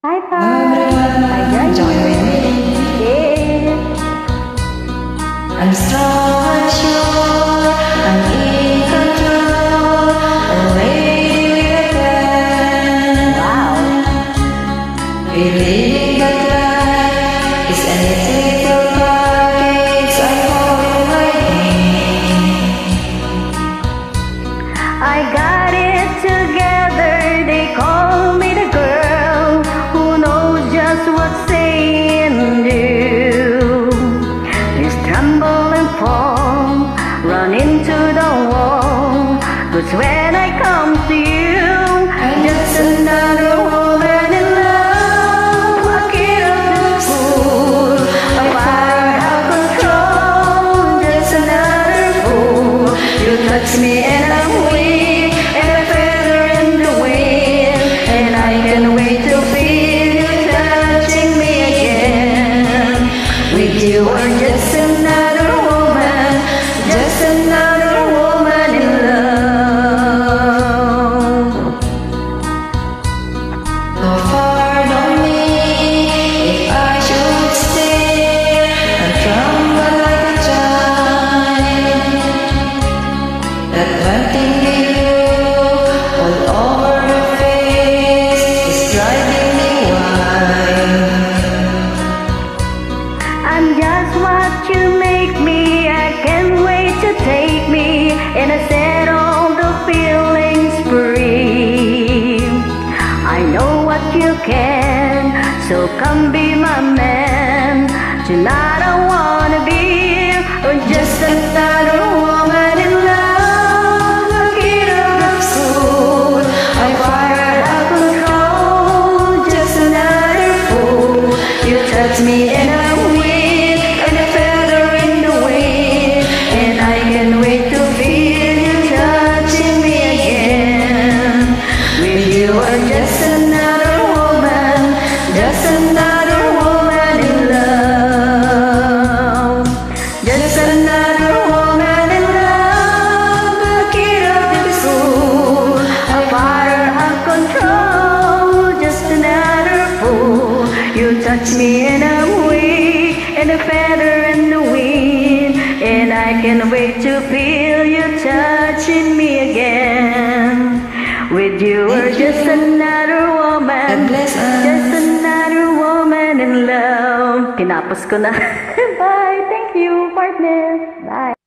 Hi, Pam. Hi, Everyone, Johnny. join with me. Yes. I'm strong and sure, I'm in control, already with a Wow. plan. Believing that life is an eternal package, I hold my hand. I got it together. They call me the girl who knows just what say and do. Just tremble and fall, run into the wall. 'Cause when I come to you, I'm just another woman in love, a kid of the fool, a fire out of control, just another fool. You touch me and I'm weak, and a feather in the wind, and I can't wait to feel you touching me again. With you are just another woman, just another woman in love. So far from me, if I should stay, and tremble like a child. That one thing you all over your face is driving me wild. I'm just what you make me. I can't wait to take me and I set all the feelings free. I know what you can, so come be my man. Tonight I wanna be just another woman in love, a kid of the school. I fire out of control, just another fool. You touch me and I'm weak, and a feather in the wind, and I can't wait to feel you touching me again. With you are just another woman, just another woman in love, just another woman in love, a kid of the school, a fire of control, just another fool. You touch me and I'm weak, and a feather in the wind, and I can't wait to feel you touching me again. With you are just another woman, God bless us. just another woman in love. Kinapos ko na. Bye. Thank you, partner. Bye.